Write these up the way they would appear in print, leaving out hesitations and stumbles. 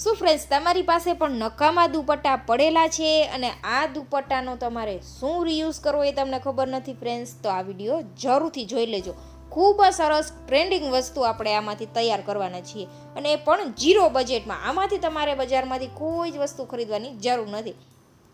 શું ફ્રેન્ડ્સ, તમારી પાસે પણ નકામા દુપટ્ટા પડેલા છે અને આ દુપટ્ટાનો તમારે શું રીયુઝ કરવો એ તમને ખબર નથી ફ્રેન્ડ્સ, તો આ વિડીયો જરૂરથી જોઈ લેજો. ખૂબ જ સરસ ટ્રેન્ડિંગ વસ્તુ આપણે આમાંથી તૈયાર કરવાના છીએ અને એ પણ 0 બજેટમાં. આમાંથી તમારે બજારમાંથી કોઈ જ વસ્તુ ખરીદવાની જરૂર નથી.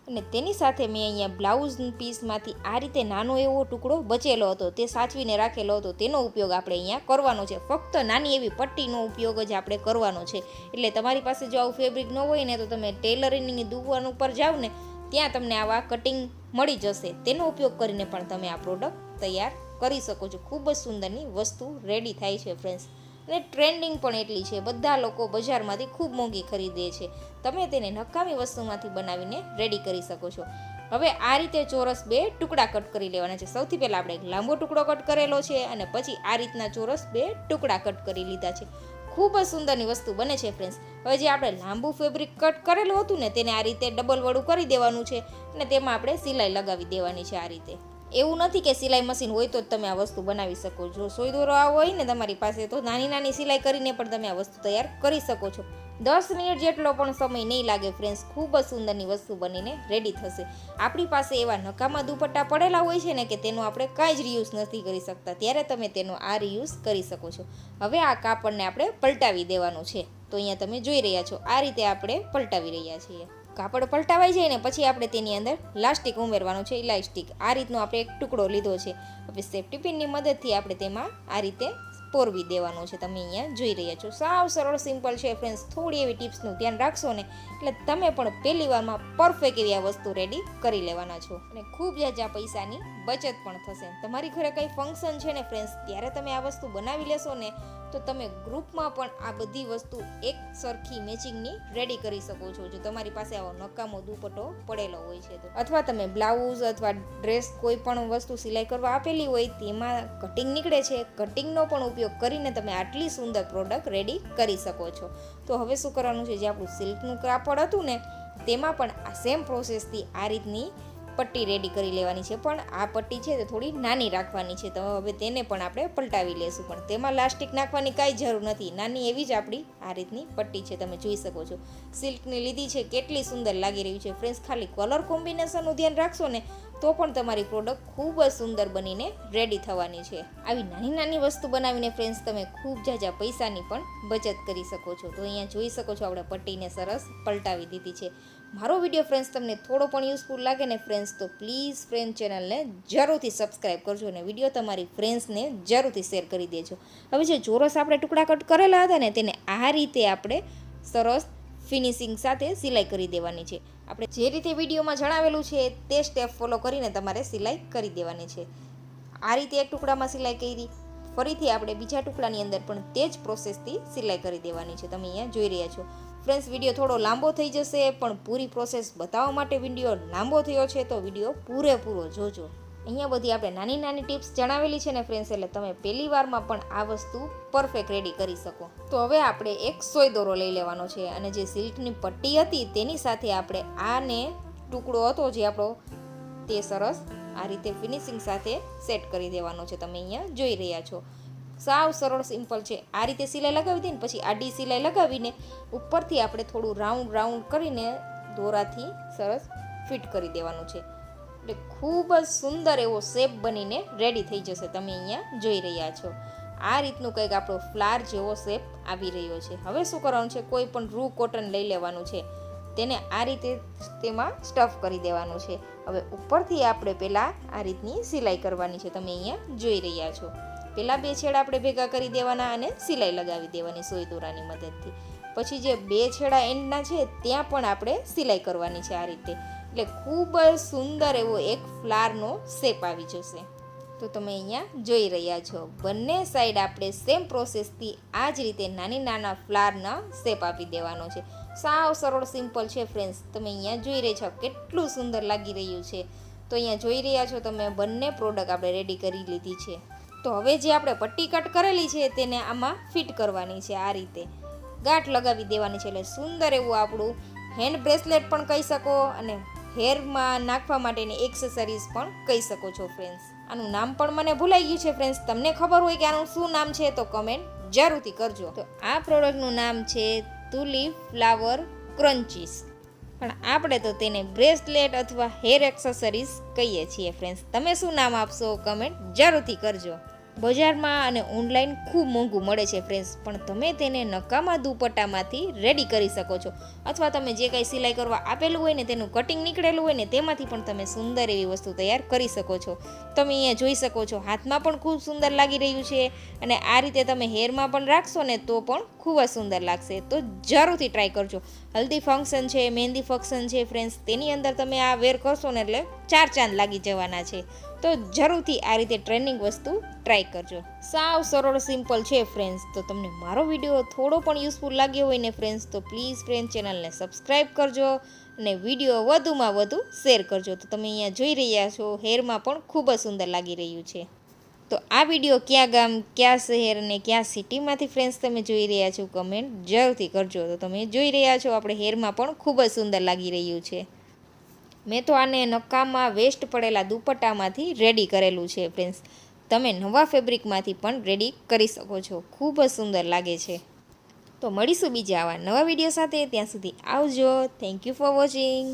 અને તેની સાથે મેં અહીંયા બ્લાઉઝ પીસમાંથી આ રીતે નાનો એવો ટુકડો બચેલો હતો, તે સાચવીને રાખેલો હતો, તેનો ઉપયોગ આપણે અહીંયા કરવાનો છે. ફક્ત નાની એવી પટ્ટીનો ઉપયોગ જ આપણે કરવાનો છે. એટલે તમારી પાસે જો આવું ફેબ્રિક ન હોય ને, તો તમે ટેલરિંગની દુકાન ઉપર જાઓ ને, ત્યાં તમને આવા કટિંગ મળી જશે. તેનો ઉપયોગ કરીને પણ તમે આ પ્રોડક્ટ તૈયાર કરી શકો છો. ખૂબ જ સુંદરની વસ્તુ રેડી થાય છે ફ્રેન્ડ્સ. અને ટ્રેન્ડિંગ પણ એટલી છે, બધા લોકો બજારમાંથી ખૂબ મોંઘી ખરીદે છે. તમે તેને નકામી વસ્તુમાંથી બનાવીને રેડી કરી શકો છો. હવે આ રીતે ચોરસ 2 ટુકડા કટ કરી લેવાના છે. સૌથી પહેલાં આપણે એક લાંબો ટુકડો કટ કરેલો છે અને પછી આ રીતના ચોરસ 2 ટુકડા કટ કરી લીધા છે. ખૂબ જ સુંદરની વસ્તુ બને છે ફ્રેન્ડ્સ. હવે જે આપણે લાંબુ ફેબ્રિક કટ કરેલું હતું ને, તેને આ રીતે ડબલ વડું કરી દેવાનું છે અને તેમાં આપણે સિલાઈ લગાવી દેવાની છે. આ રીતે એવું નથી કે સિલાઈ મશીન હોય તો જ તમે આ વસ્તુ બનાવી શકો. જો સોય દોરો હોય ને તમારી પાસે, તો નાની નાની સિલાઈ કરીને પણ તમે આ વસ્તુ તૈયાર કરી શકો છો. 10 મિનિટ જેટલો પણ સમય નહીં લાગે ફ્રેન્ડ્સ. ખૂબ જ સુંદરની વસ્તુ બનીને રેડી થશે. આપણી પાસે એવા નકામા દુપટ્ટા પડેલા હોય છે ને કે તેનો આપણે કાંઈ જ રીયુઝ નથી કરી શકતા, ત્યારે તમે તેનો આ રીયુઝ કરી શકો છો. હવે આ કાપડને આપણે પલટાવી દેવાનું છે. તો અહીંયા તમે જોઈ રહ્યા છો, આ રીતે આપણે પલટાવી રહ્યા છીએ. કાપડ પલટાવાઈ જાય ને પછી આપણે તેની અંદર લાસ્ટિક ઉમેરવાનું છે, ઇલાસ્ટિક. આ રીતનો આપણે એક ટુકડો લીધો છે. હવે સેફ્ટી પિનની મદદથી આપણે તેમાં આ રીતે પોરવી દેવાનો છે. તમે અહીંયા જોઈ રહ્યા છો, સાવ સરળ સિમ્પલ છે ફ્રેન્ડ્સ. થોડી એવી ટિપ્સનું ધ્યાન રાખશો ને, એટલે તમે પણ પહેલી વારમાં પરફેક્ટ એવી આ વસ્તુ રેડી કરી લેવાના છો અને ખૂબ ઝાઝા પૈસાની બચત પણ થશે. તમારી ઘરે કંઈ ફંક્શન છે ને ફ્રેન્ડ્સ, ત્યારે તમે આ વસ્તુ બનાવી લેશો ને, તો તમે ગ્રુપમાં પણ આ બધી વસ્તુ એક સરખી મેચિંગની રેડી કરી શકો છો. જો તમારી પાસે આવો નકામો દુપટ્ટો પડેલો હોય છે તો, અથવા તમે બ્લાઉઝ અથવા ડ્રેસ કોઈ પણ વસ્તુ સિલાઈ કરવા આપેલી હોય, તેમાં કટિંગ નીકળે છે, કટિંગનો પણ ઉપયોગ કરીને તમે આટલી સુંદર પ્રોડક્ટ રેડી કરી શકો છો. તો હવે શું કરવાનું છે, જે આપણું સિલ્કનું કાપડ હતું ને, તેમાં પણ આ સેમ પ્રોસેસથી આ રીતની પટ્ટી રેડી કરી લેવાની છે. પણ આ પટ્ટી છે તે થોડી નાની રાખવાની છે. તો હવે તેને પણ આપણે પલટાવી લેશું, પણ તેમાં લાસ્ટિક નાખવાની કાંઈ જરૂર નથી. નાની એવી જ આપણી આ રીતની પટ્ટી છે, તમે જોઈ શકો છો. સિલ્કની લીધી છે, કેટલી સુંદર લાગી રહ્યું છે ફ્રેન્ડ્સ. ખાલી કલર કોમ્બિનેશનનું ધ્યાન રાખશો ને, તો પણ તમારી પ્રોડક્ટ ખૂબ જ સુંદર બનીને રેડી થવાની છે. આવી નાની નાની વસ્તુ બનાવીને ફ્રેન્ડ્સ તમે ખૂબ ઝાઝા પૈસાની પણ બચત કરી શકો છો. તો અહીંયા જોઈ શકો છો, આપણે પટ્ટીને સરસ પલટાવી દીધી છે. મારો વિડીયો ફ્રેન્ડ્સ તમને થોડો પણ યુઝફુલ લાગે ને ફ્રેન્ડ્સ, તો પ્લીઝ ફ્રેન્ડ ચેનલને જરૂરથી સબસ્ક્રાઈબ કરજો અને વિડીયો તમારી ફ્રેન્ડ્સને જરૂરથી શેર કરી દેજો. હવે જે ચોરસ આપણે ટુકડા કટ કરેલા હતા ને, તેને આ રીતે આપણે સરસ ફિનિશિંગ સાથે સિલાઈ કરી દેવાની છે. આપણે જે રીતે વિડીયોમાં જણાવેલું છે તે સ્ટેપ ફોલો કરીને તમારે સિલાઈ કરી દેવાની છે. આ રીતે એક ટુકડામાં સિલાઈ કરી, ફરીથી આપણે બીજા ટુકડાની અંદર પણ તે જ પ્રોસેસથી સિલાઈ કરી દેવાની છે. તમે અહીંયા જોઈ રહ્યા છો ફ્રેન્ડ્સ. વિડીયો થોડો લાંબો થઈ જશે, પણ પૂરી પ્રોસેસ બતાવવા માટે વિડીયો લાંબો થયો છે, તો વિડીયો પૂરેપૂરો જોજો. અહીંયા બધી આપણે નાની નાની ટિપ્સ જણાવેલી છે ને ફ્રેન્ડ્સ, એટલે તમે પહેલી વારમાં પણ આ વસ્તુ પરફેક્ટ રેડી કરી શકો. તો હવે આપણે એક સોય દોરો લઈ લેવાનો છે અને જે સિલ્કની પટ્ટી હતી તેની સાથે આપણે આને ટુકડો હતો જે આપણો, તે સરસ આ રીતે ફિનિશિંગ સાથે સેટ કરી દેવાનો છે. તમે અહીંયા જોઈ રહ્યા છો, સાવ સરળ સિમ્પલ છે. આ રીતે સિલાઈ લગાવી દઈને પછી આડી સિલાઈ લગાવીને ઉપરથી આપણે થોડું રાઉન્ડ રાઉન્ડ કરીને દોરાથી સરસ ફિટ કરી દેવાનું છે. એટલે ખૂબ જ સુંદર એવો શેપ બનીને રેડી થઈ જશે. તમે અહીંયા જોઈ રહ્યા છો, આ રીતનું કંઈક આપણો ફ્લાર જેવો શેપ આવી રહ્યો છે. હવે શું કરવાનું છે, કોઈ પણ રૂ કોટન લઈ લેવાનું છે, તેને આ રીતે તેમાં સ્ટફ કરી દેવાનું છે. હવે ઉપરથી આપણે પહેલાં આ રીતની સિલાઈ કરવાની છે. તમે અહીંયા જોઈ રહ્યા છો, પહેલાં 2 છેડા આપણે ભેગા કરી દેવાના અને સિલાઈ લગાવી દેવાની સોય દોરાની મદદથી. પછી જે 2 છેડા એન્ડના છે ત્યાં પણ આપણે સિલાઈ કરવાની છે આ રીતે. એટલે ખૂબ જ સુંદર એવો એક ફ્લારનો શેપ આવી જશે. તો તમે અહીંયા જોઈ રહ્યા છો, બંને સાઈડ આપણે સેમ પ્રોસેસથી આ જ રીતે નાની નાના ફ્લારના શેપ આપી દેવાનો છે. સાવ સરળ સિમ્પલ છે ફ્રેન્ડ્સ. તમે અહીંયા જોઈ રહ્યા છો, કેટલું સુંદર લાગી રહ્યું છે. તો અહીંયા જોઈ રહ્યા છો તમે, બંને પ્રોડક્ટ આપણે રેડી કરી લીધી છે. તો હવે જે આપણે પટ્ટી કટ કરેલી છે તેને આમાં ફિટ કરવાની છે. આ રીતે ગાંઠ લગાવી દેવાની છે. એટલે સુંદર એવું આપણું હેન્ડ બ્રેસલેટ પણ કહી શકો અને હેરમાં નાખવા માટેની એક્સેસરીઝ પણ કહી શકો છો ફ્રેન્ડ્સ. આનું નામ પણ મને ભૂલાઈ ગયું છે ફ્રેન્ડ્સ. તમને ખબર હોય કે આનું શું નામ છે તો કમેન્ટ જરૂરથી કરજો. તો આ પ્રોડક્ટનું નામ છે તુલી ફ્લાવર ક્રન્ચીસ, પણ આપણે તો તેને બ્રેસલેટ અથવા હેર એક્સેસરીઝ કહીએ છીએ ફ્રેન્ડ્સ. તમે શું નામ આપશો કમેન્ટ જરૂરથી કરજો. બજારમાં અને ઓનલાઈન ખૂબ મોંઘું મળે છે ફ્રેન્ડ્સ, પણ તમે તેને નકામા દુપટ્ટામાંથી રેડી કરી શકો છો, અથવા તમે જે કાંઈ સિલાઈ કરવા આપેલું હોય ને તેનું કટિંગ નીકળેલું હોય ને તેમાંથી પણ તમે સુંદર એવી વસ્તુ તૈયાર કરી શકો છો. તમે અહીંયા જોઈ શકો છો હાથમાં પણ ખૂબ સુંદર લાગી રહ્યું છે, અને આ રીતે તમે હેરમાં પણ રાખશો ને તો પણ ખૂબ જ સુંદર લાગશે. તો જરૂરથી ટ્રાય કરજો. હલ્દી ફંક્શન છે, મહેંદી ફંક્શન છે ફ્રેન્ડ્સ, તેની અંદર તમે આ વેર કરશો ને એટલે 4 ચાંદ લાગી જવાના છે. તો જરૂરથી આ રીતે ટ્રેન્ડિંગ વસ્તુ ટ્રાય કરજો. સાવ સરળ સિમ્પલ છે ફ્રેન્ડ્સ. તો તમને મારો વિડીયો થોડો પણ યુઝફુલ લાગ્યો હોય ને ફ્રેન્ડ્સ, તો પ્લીઝ ફ્રેન્ડ ચેનલને સબસ્ક્રાઈબ કરજો અને વિડીયો વધુમાં વધુ શેર કરજો. તો તમે અહીંયા જોઈ રહ્યા છો હેરમાં પણ ખૂબ જ સુંદર લાગી રહ્યું છે. તો આ વિડીયો ક્યાં ગામ, ક્યાં શહેર અને ક્યાં સિટીમાંથી ફ્રેન્ડ્સ તમે જોઈ રહ્યા છો કમેન્ટ જરૂરથી કરજો. તો તમે જોઈ રહ્યા છો આપણે હેરમાં પણ ખૂબ જ સુંદર લાગી રહ્યું છે. મેં તો આને નકામા વેસ્ટ પડેલા દુપટ્ટામાંથી રેડી કરેલું છે ફ્રેન્ડ્સ. તમે નવા ફેબ્રિકમાંથી પણ રેડી કરી શકો છો. ખૂબ જ સુંદર લાગે છે. તો મળીશું બીજા આવા નવા વિડીયો સાથે. ત્યાં સુધી આવજો. Thank you for watching.